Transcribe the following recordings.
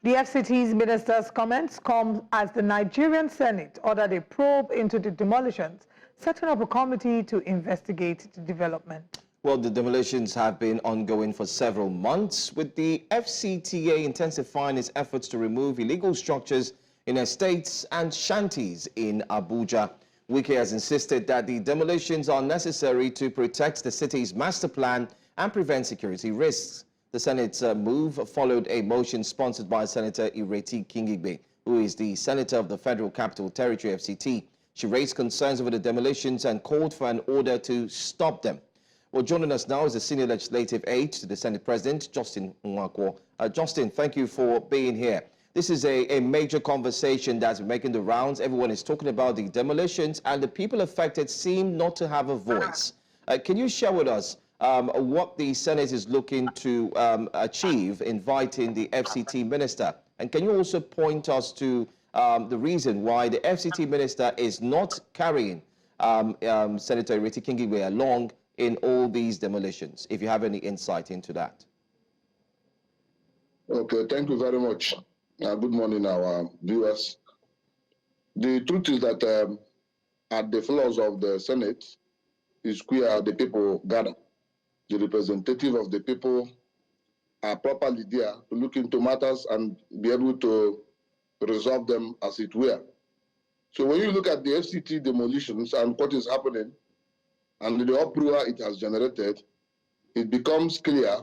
The FCT's minister's comments come as the Nigerian Senate ordered a probe into the demolitions, setting up a committee to investigate the development. Well, the demolitions have been ongoing for several months, with the FCTA intensifying its efforts to remove illegal structures in estates and shanties in Abuja. Wike has insisted that the demolitions are necessary to protect the city's master plan and prevent security risks. The Senate's move followed a motion sponsored by Senator Ireti Kingibe, who is the Senator of the Federal Capital Territory FCT. She raised concerns over the demolitions and called for an order to stop them. Well, joining us now is the Senior Legislative Aide to the Senate President, Justin Nwankwo. Justin, thank you for being here. This is a major conversation that's making the rounds. Everyone is talking about the demolitions, and the people affected seem not to have a voice. Can you share with us what the Senate is looking to achieve, inviting the FCT minister? And can you also point us to the reason why the FCT minister is not carrying Senator Ireti Kingibe along in all these demolitions, if you have any insight into that? Okay, thank you very much. Good morning, our viewers. The truth is that at the floors of the Senate is where the people gather. The representative of the people are properly there to look into matters and be able to resolve them as it were. So when you look at the FCT demolitions and what is happening and the uproar it has generated, it becomes clear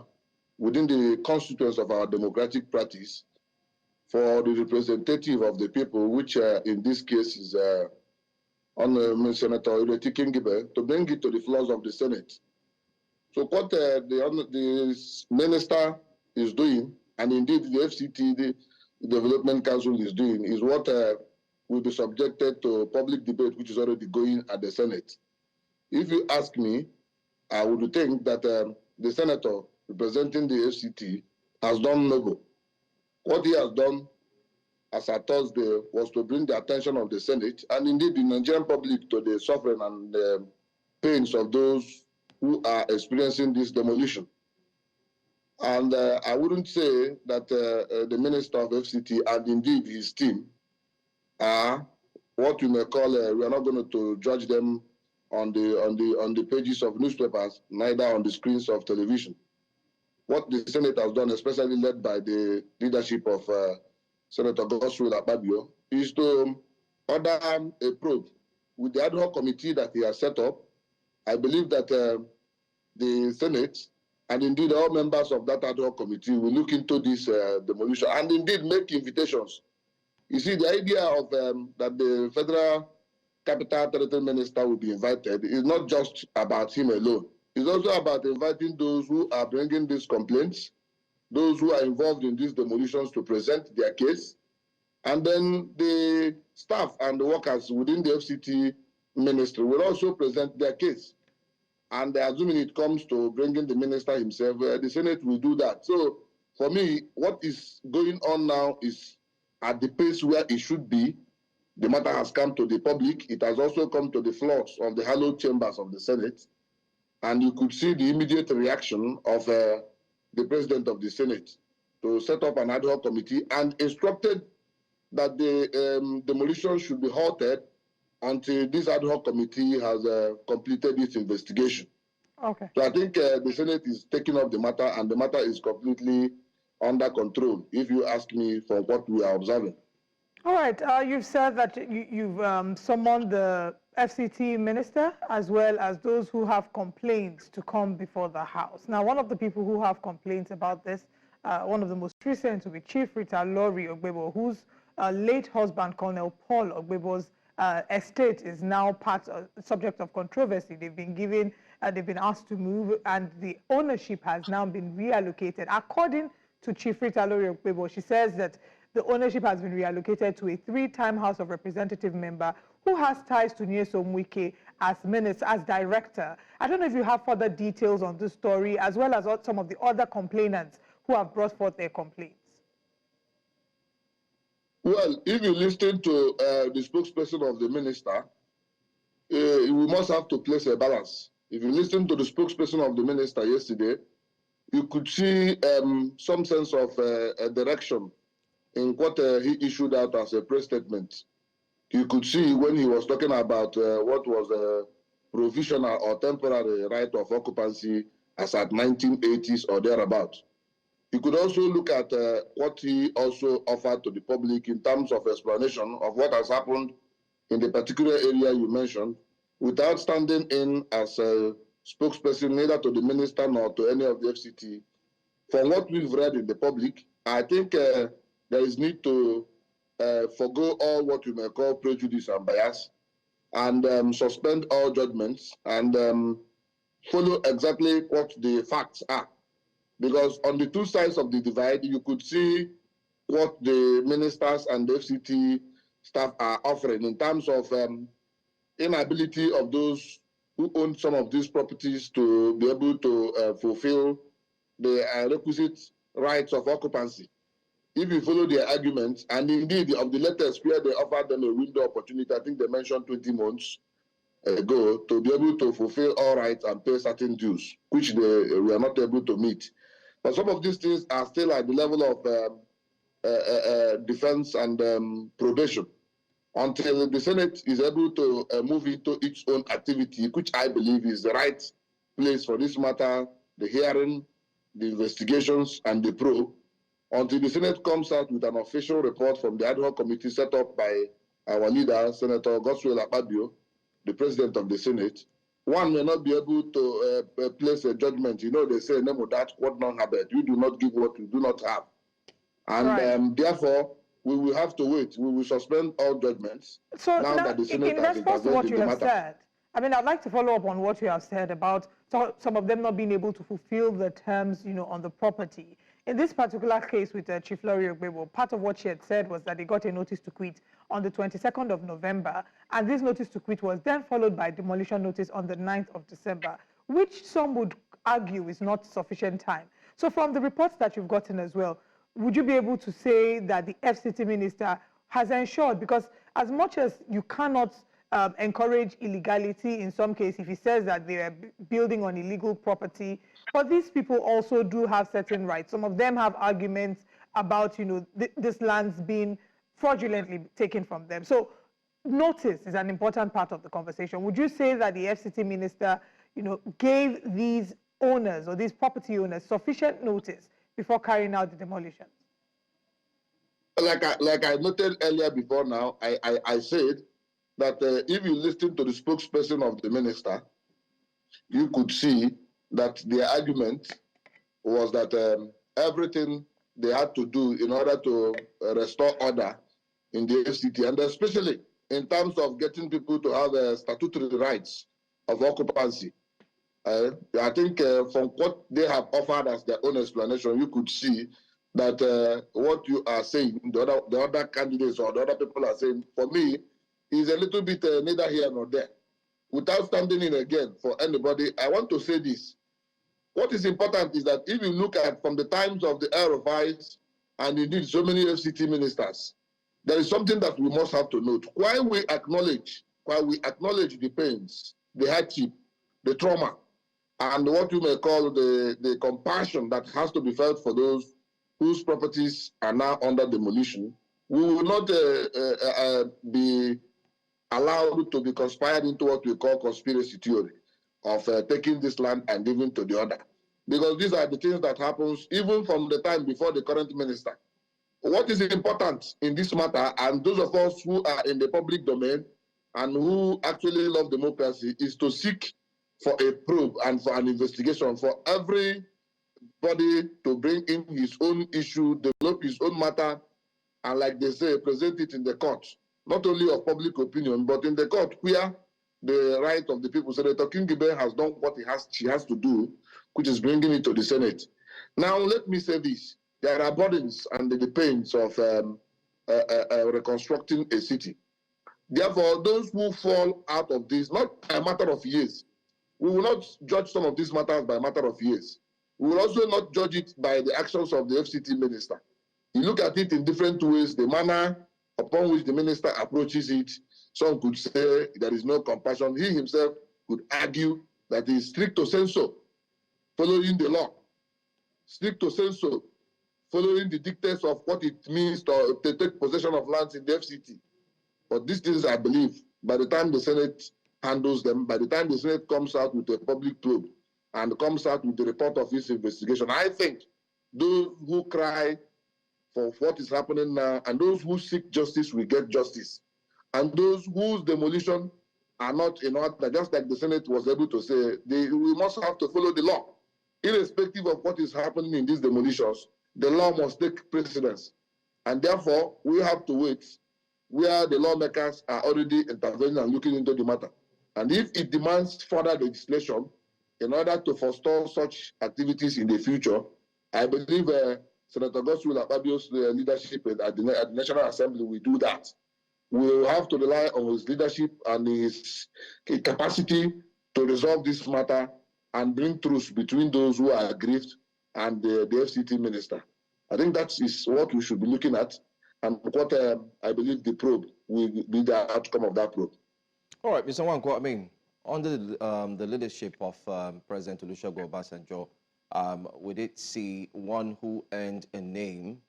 within the constituents of our democratic practice for the representative of the people, which in this case is Senator Ireti Kingibe, to bring it to the floors of the Senate. So what the minister is doing, and indeed the FCT, the Development Council is doing, is what will be subjected to public debate, which is already going at the Senate. If you ask me, I would think that the senator representing the FCT has done noble. What he has done as at Thursday was to bring the attention of the Senate and indeed the Nigerian public to the suffering and pains of those who are experiencing this demolition. And I wouldn't say that the Minister of FCT and indeed his team are what you may call, we are not going to judge them on the pages of newspapers, neither on the screens of television. What the Senate has done, especially led by the leadership of Senator Akpabio, is to order a probe with the ad hoc committee that he has set up. I believe that the Senate and indeed all members of that ad hoc committee will look into this demolition and indeed make invitations. You see, the idea of that the Federal Capital Territory Minister will be invited is not just about him alone. It's also about inviting those who are bringing these complaints, those who are involved in these demolitions to present their case, and then the staff and the workers within the FCT ministry will also present their case. And assuming it comes to bringing the minister himself, the Senate will do that. So for me, what is going on now is at the pace where it should be. The matter has come to the public. It has also come to the floors of the hallowed chambers of the Senate. And you could see the immediate reaction of the President of the Senate to set up an ad hoc committee and instructed that the demolition should be halted until this ad hoc committee has completed its investigation. Okay. So I think the Senate is taking up the matter, and the matter is completely under control, if you ask me, for what we are observing. All right. You've said that you've summoned the FCT minister as well as those who have complaints to come before the House. Now, one of the people who have complaints about this, one of the most recent, will be Chief Rita Lori Ogbebo, whose late husband, Colonel Paul Ogbebo's estate is now subject of controversy. They've been asked to move, and the ownership has now been reallocated. According to Chief Rita Lori Ogbebo, she says that the ownership has been reallocated to a 3-time House of Representative member who has ties to Nyesom Wike as minister, as director. I don't know if you have further details on this story, as well as some of the other complainants who have brought forth their complaints. Well, if you listen to the spokesperson of the minister, we must have to place a balance. If you listen to the spokesperson of the minister yesterday, you could see some sense of a direction in what he issued out as a press statement. You could see when he was talking about what was a provisional or temporary right of occupancy as at 1980s or thereabout. You could also look at what he also offered to the public in terms of explanation of what has happened in the particular area you mentioned, without standing in as a spokesperson neither to the minister nor to any of the FCT. From what we've read in the public, I think there is need to forgo all what we may call prejudice and bias, and suspend all judgments and follow exactly what the facts are. Because on the two sides of the divide, you could see what the ministers and the FCT staff are offering in terms of inability of those who own some of these properties to be able to fulfill the requisite rights of occupancy. If you follow their arguments, and indeed of the latest where they offered them a window opportunity, I think they mentioned 20 months ago, to be able to fulfill all rights and pay certain dues, which they were not able to meet. But some of these things are still at the level of defense and probation until the Senate is able to move into its own activity, which I believe is the right place for this matter, the hearing, the investigations, and the probe, until the Senate comes out with an official report from the ad hoc committee set up by our leader, Senator Akpabio, the president of the Senate. One may not be able to place a judgment. You know, they say, name that what non habet. You do not give what you do not have. And right. Therefore, we will have to wait. We will suspend all judgments. So now that the Senate in has response to what you have matter. said, I mean, I'd like to follow up on what you have said about some of them not being able to fulfill the terms, you know, on the property. In this particular case with Chief Lori Ogbebo, part of what she had said was that they got a notice to quit on the 22nd of November, and this notice to quit was then followed by demolition notice on the 9th of December, which some would argue is not sufficient time. So from the reports that you've gotten as well, would you be able to say that the FCT minister has ensured, because as much as you cannot encourage illegality in some cases, if he says that they are building on illegal property, but these people also do have certain rights. Some of them have arguments about, you know, this land's being fraudulently taken from them. So notice is an important part of the conversation. Would you say that the FCT minister, you know, gave these owners or these property owners sufficient notice before carrying out the demolitions? Like I noted earlier before now, I said that if you listen to the spokesperson of the minister, you could see that their argument was that everything they had to do in order to restore order in the FCT, and especially in terms of getting people to have statutory rights of occupancy. I think from what they have offered as their own explanation, you could see that what you are saying, the other candidates or the other people are saying, for me, is a little bit neither here nor there. Without standing in again for anybody, I want to say this. What is important is that if you look at from the times of the RFIs and indeed so many FCT ministers, there is something that we must have to note. While we acknowledge the pains, the hardship, the trauma, and what you may call the compassion that has to be felt for those whose properties are now under demolition, we will not be allowed to be conspired into what we call conspiracy theory of taking this land and giving to the other. Because these are the things that happens even from the time before the current minister. What is important in this matter, and those of us who are in the public domain and who actually love democracy, is to seek for a probe and for an investigation for everybody to bring in his own issue, develop his own matter, and like they say, present it in the court, not only of public opinion, but in the court where the right of the people. Senator Kingibe has done what she has to do, which is bringing it to the Senate. Now, let me say this. There are burdens and the pains of reconstructing a city. Therefore, those who fall out of this, not a matter of years, we will not judge some of these matters by a matter of years. We will also not judge it by the actions of the FCT minister. You look at it in different ways, the manner upon which the minister approaches it. Some could say there is no compassion. He himself could argue that he is stricto sensu, following the law. Stricto sensu, following the dictates of what it means to take possession of lands in the FCT. But these things, I believe, by the time the Senate handles them, by the time the Senate comes out with a public probe and comes out with the report of its investigation, I think those who cry for what is happening now and those who seek justice will get justice. And those whose demolition are not in order, just like the Senate was able to say, we must have to follow the law. Irrespective of what is happening in these demolitions, the law must take precedence. And therefore, we have to wait where the lawmakers are already intervening and looking into the matter. And if it demands further legislation in order to forestall such activities in the future, I believe Senator Godswill Akpabio's leadership at the National Assembly will do that. We will have to rely on his leadership and his capacity to resolve this matter and bring truce between those who are aggrieved and the FCT minister. I think that is what we should be looking at, and what I believe the probe will be the outcome of that probe. All right, Mr. Nwankwo, I mean, under the leadership of President Olusegun Obasanjo, we did see one who earned a name,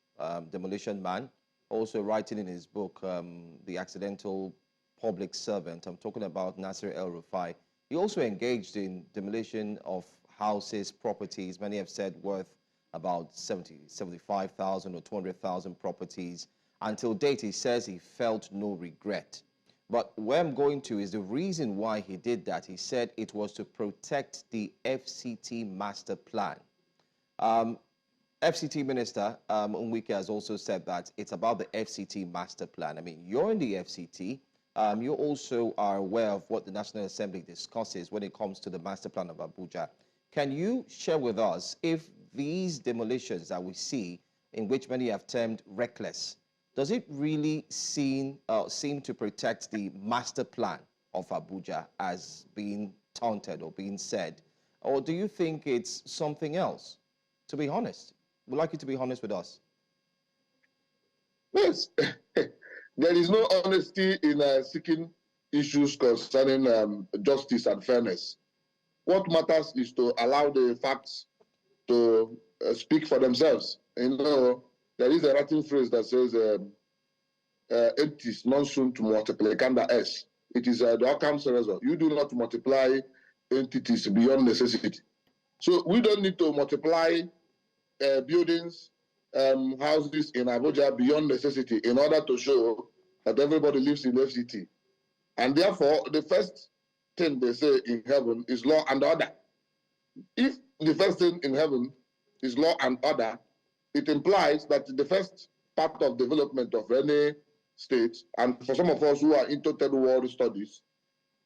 Demolition Man, also writing in his book, The Accidental Public Servant. I'm talking about Nasir El-Rufai. He also engaged in demolition of houses, properties, many have said worth about 75,000 or 200,000 properties. Until date, he says he felt no regret. But where I'm going to is the reason why he did that. He said it was to protect the FCT master plan. FCT Minister Wike has also said that it's about the FCT master plan. I mean, you're in the FCT. You also are aware of what the National Assembly discusses when it comes to the master plan of Abuja. Can you share with us if these demolitions that we see, in which many have termed reckless, does it really seem to protect the master plan of Abuja as being taunted or being said? Or do you think it's something else? To be honest, we'd like you to be honest with us. Yes. There is no honesty in seeking issues concerning justice and fairness. What matters is to allow the facts to speak for themselves. You know, there is a Latin phrase that says, "Eptis non sunt multiplicanda est." It is the Occam Cerezo. You do not multiply entities beyond necessity. So we don't need to multiply buildings, houses in Abuja beyond necessity in order to show that everybody lives in FCT. And therefore, the first thing they say in heaven is law and order. If the first thing in heaven is law and order, it implies that the first part of development of any state, and for some of us who are into third world studies,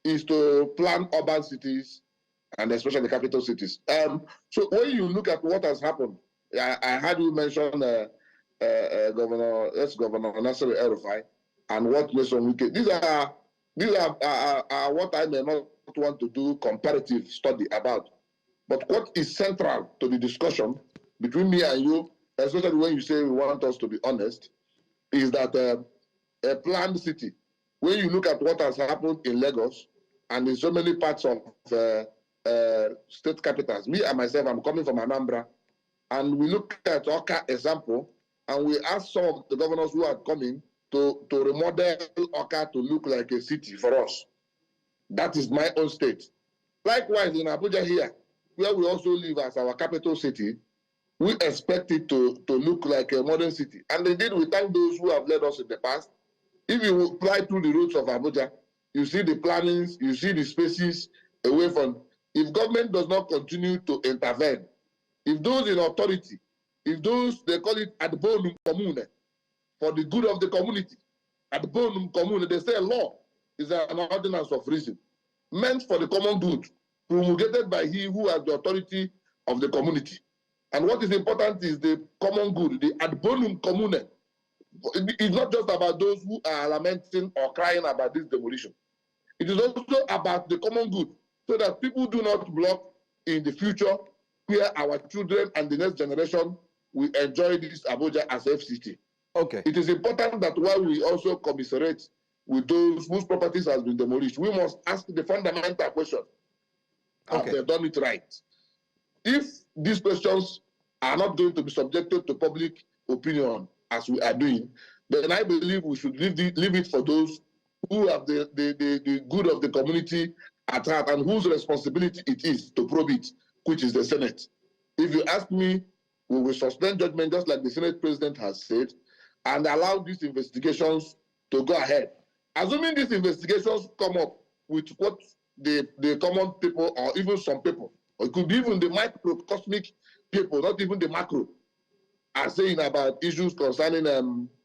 is to plan urban cities and especially the capital cities. So when you look at what has happened, I heard you mention Governor Nasir El-Rufai and what Nyesom Wike. These are what I may not want to do comparative study about. But what is central to the discussion between me and you, especially when you say we want us to be honest, is that a planned city, when you look at what has happened in Lagos and in so many parts of state capitals, me and myself, I'm coming from Anambra, and we look at Oka example, and we ask some of the governors who are coming to remodel Oka to look like a city for us. That is my own state. Likewise, in Abuja here, where we also live as our capital city, we expect it to look like a modern city. And indeed, we thank those who have led us in the past. If you fly through the roads of Abuja, you see the plannings, you see the spaces away from. If government does not continue to intervene, if those in authority, if those, they call it ad bonum commune, for the good of the community, ad bonum commune, they say law is an ordinance of reason, meant for the common good, promulgated by he who has the authority of the community. And what is important is the common good, the ad bonum commune. It's not just about those who are lamenting or crying about this demolition. It is also about the common good, so that people do not block in the future where our children and the next generation will enjoy this Abuja as FCT. Okay. It is important that while we also commiserate with those whose properties has been demolished, we must ask the fundamental question: have they done it right? If these questions are not going to be subjected to public opinion as we are doing, then I believe we should leave it for those who have the good of the community at heart and whose responsibility it is to probe it, which is the Senate. If you ask me, we will suspend judgment just like the Senate President has said and allow these investigations to go ahead. Assuming these investigations come up with what the common people or even some people, or it could be even the microcosmic people, not even the macro, are saying about issues concerning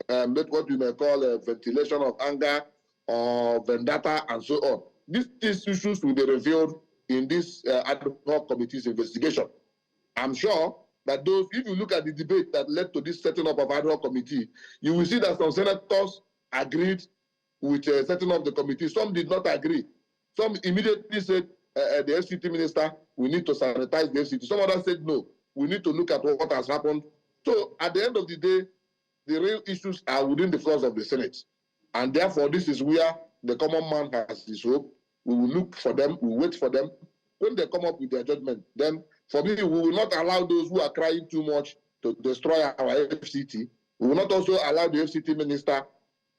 what we may call ventilation of anger or vendetta and so on. These issues will be revealed in this ad hoc committee's investigation. I'm sure that those, if you look at the debate that led to this setting up of ad hoc committee, you will see that some senators agreed with setting up the committee. Some did not agree. Some immediately said, the FCT minister, we need to sanitize the FCT. Some others said, no, we need to look at what has happened. So at the end of the day, the real issues are within the floors of the Senate. And therefore, this is where the common man has his hope. We will look for them, we will wait for them. When they come up with their judgment, then for me, we will not allow those who are crying too much to destroy our FCT. We will not also allow the FCT minister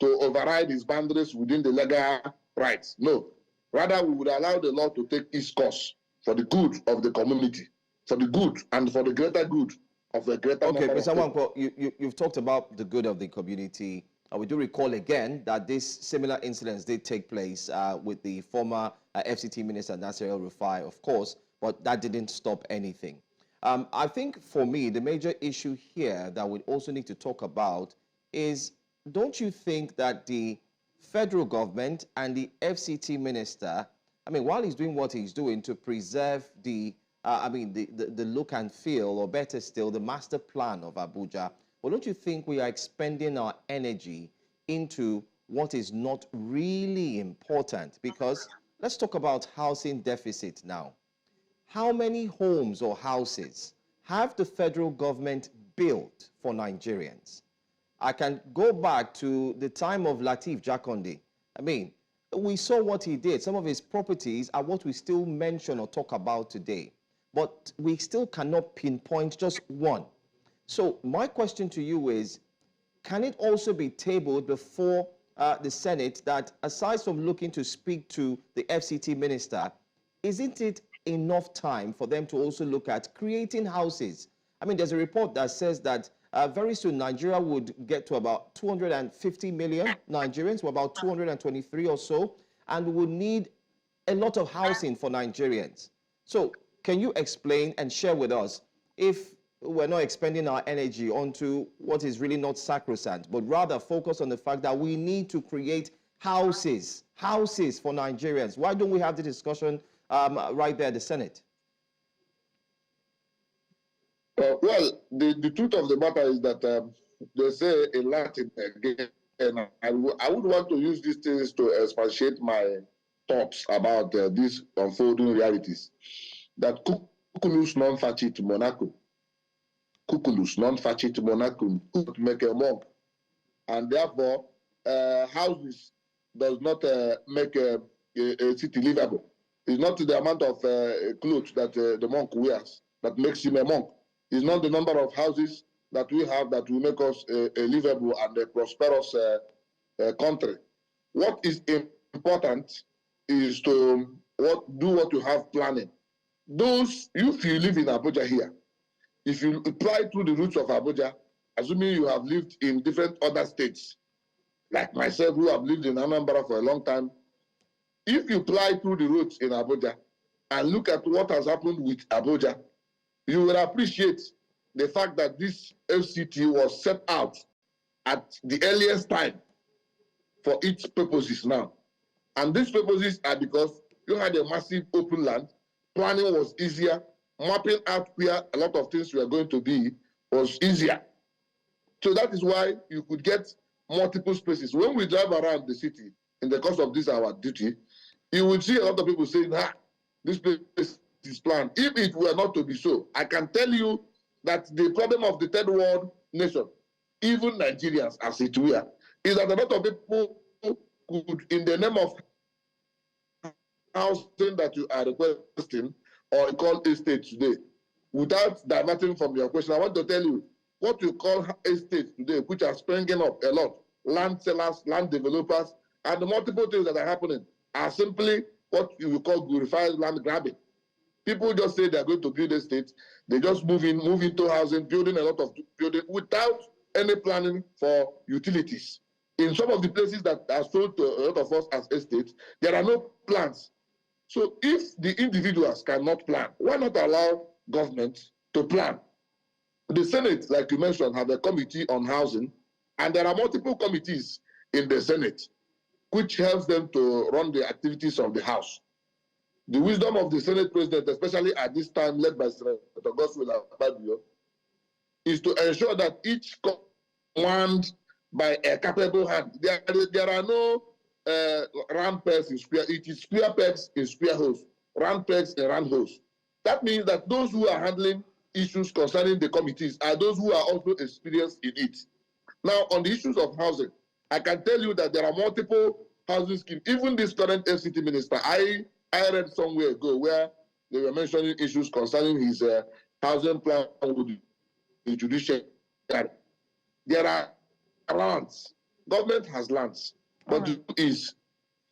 to override his boundaries within the legal rights. No. Rather, we would allow the law to take its course for the good of the community, for the good and for the greater good of the greater Okay, number Mr. of people. Nwankwo, you've talked about the good of the community. We do recall again that these similar incidents did take place with the former FCT Minister Nasir El-Rufai, of course, but that didn't stop anything. I think for me, the major issue here that we also need to talk about is, don't you think that the federal government and the FCT minister, I mean, while he's doing what he's doing to preserve the look and feel, or better still, the master plan of Abuja, well, don't you think we are expending our energy into what is not really important? Because let's talk about housing deficit now. How many homes or houses have the federal government built for Nigerians? I can go back to the time of Lateef Jakonde. I mean, we saw what he did. Some of his properties are what we still mention or talk about today. But we still cannot pinpoint just one. So my question to you is, can it also be tabled before the Senate that, aside from looking to speak to the FCT minister, isn't it enough time for them to also look at creating houses? I mean, there's a report that says that very soon Nigeria would get to about 250 million Nigerians, or about 223 or so, and we would need a lot of housing for Nigerians. So can you explain and share with us, if we're not expending our energy onto what is really not sacrosanct, but rather focus on the fact that we need to create houses for Nigerians? Why don't we have the discussion right there at the Senate? Well, the truth of the matter is that they say in Latin again, and I would want to use these things to expatiate my thoughts about these unfolding realities. That cuculus non facit monacum. Cuculus non facit monacum could make a monk. And therefore, houses does not make a city livable. It's not the amount of clothes that the monk wears that makes him a monk. It's not the number of houses that we have that will make us a livable and a prosperous country. What is important is to do what you have planning. Those, if you live in Abuja here, if you apply through the routes of Abuja, assuming you have lived in different other states, like myself who have lived in Anambra for a long time, if you apply through the routes in Abuja and look at what has happened with Abuja, you will appreciate the fact that this FCT was set out at the earliest time for its purposes now. And these purposes are because you had a massive open land, planning was easier, mapping out where a lot of things were going to be was easier. So that is why you could get multiple spaces. When we drive around the city in the course of this our duty, you will see a lot of people saying, this place is planned. If it were not to be so, I can tell you that the problem of the third world nation, even Nigerians as it were, is that a lot of people could, in the name of housing that you are requesting or call estate today, without diverting from your question, I want to tell you, what you call estates today, which are springing up a lot, land sellers, land developers, and the multiple things that are happening are simply what you will call glorified land grabbing. People just say they're going to build estates. They just move into housing, building a lot of building without any planning for utilities. In some of the places that are sold to a lot of us as estates, there are no plans. So if the individuals cannot plan, why not allow government to plan? The Senate, like you mentioned, have a committee on housing, and there are multiple committees in the Senate which helps them to run the activities of the House. The wisdom of the Senate President, especially at this time led by Senator Ireti, is to ensure that each command by a capable hand. There are no round pegs in square. It is square pegs in square holes, round pegs in round holes. That means that those who are handling issues concerning the committees are those who are also experienced in it. Now, on the issues of housing, I can tell you that there are multiple housing schemes. Even this current FCT minister, I read somewhere ago where they were mentioning issues concerning his housing plan with the judiciary. There are lands. Government has lands. But the is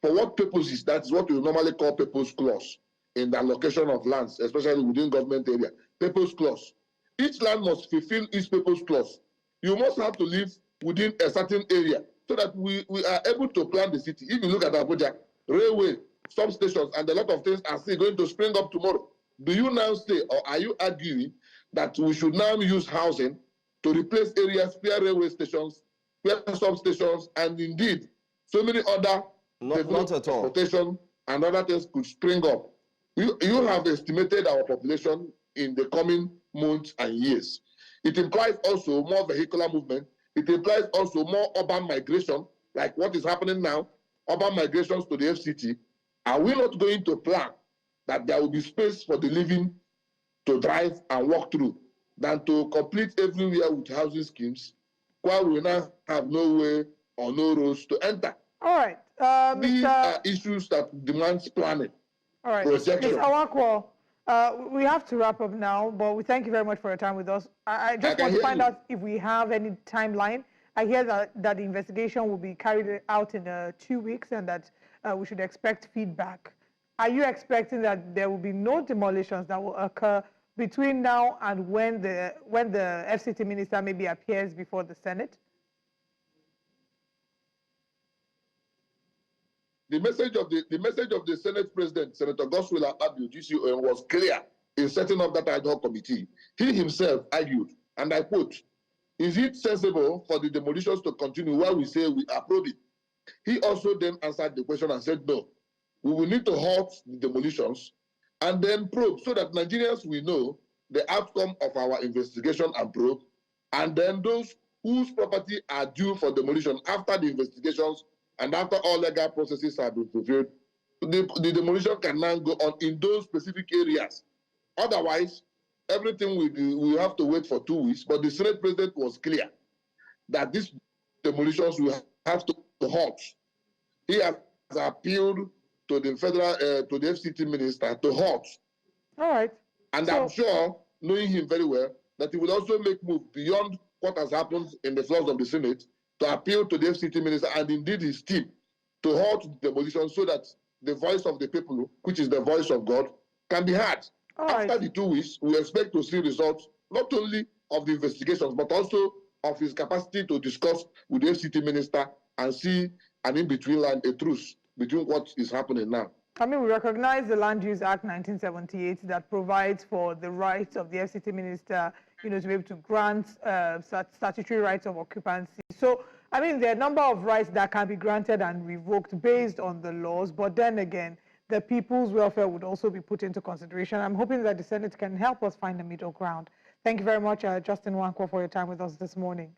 for what purposes? That's what we normally call purpose clause in the allocation of lands, especially within government area. Purpose clause. Each land must fulfill its purpose clause. You must have to live within a certain area so that we are able to plan the city. If you look at Abuja, railway, substations, and a lot of things are still going to spring up tomorrow. Do you now say, or are you arguing that we should now use housing to replace areas where railway stations, where substations, and indeed so many other not at all. Transportation and other things could spring up? You have estimated our population in the coming months and years. It implies also more vehicular movement. It implies also more urban migration, like what is happening now, urban migrations to the FCT. Are we not going to plan that there will be space for the living to drive and walk through than to complete everywhere with housing schemes while we now have no way or no roads to enter? All right. These are issues that demand planning. All right. Projection. Mr. Nwankwo, we have to wrap up now, but we thank you very much for your time with us. I just want to find out if we have any timeline. I hear that the investigation will be carried out in 2 weeks and that we should expect feedback. Are you expecting that there will be no demolitions that will occur between now and when the FCT minister maybe appears before the Senate? The message of the Senate President, Senator Ireti Kingibe, was clear in setting up that ad hoc committee. He himself argued, and I quote, "Is it sensible for the demolitions to continue while we say we approve it?" He also then answered the question and said, "No, we will need to halt the demolitions and then probe so that Nigerians will know the outcome of our investigation and probe, and then those whose property are due for demolition after the investigations and after all legal processes have been fulfilled, the demolition can now go on in those specific areas. Otherwise, everything we have to wait for 2 weeks." But the Senate President was clear that these demolitions will have to halt. He has appealed to the federal, to the FCT minister to halt. All right. And I'm sure, knowing him very well, that he will also make moves beyond what has happened in the floors of the Senate to appeal to the FCT minister and indeed his team to halt the demolition so that the voice of the people, which is the voice of God, can be heard. After the 2 weeks, we expect to see results not only of the investigations, but also of his capacity to discuss with the FCT minister and see an in-between line, a truce between what is happening now. I mean, we recognize the Land Use Act 1978 that provides for the rights of the FCT minister, to be able to grant statutory rights of occupancy. So, I mean, there are a number of rights that can be granted and revoked based on the laws, but then again, the people's welfare would also be put into consideration. I'm hoping that the Senate can help us find a middle ground. Thank you very much, Justin Nwankwo, for your time with us this morning.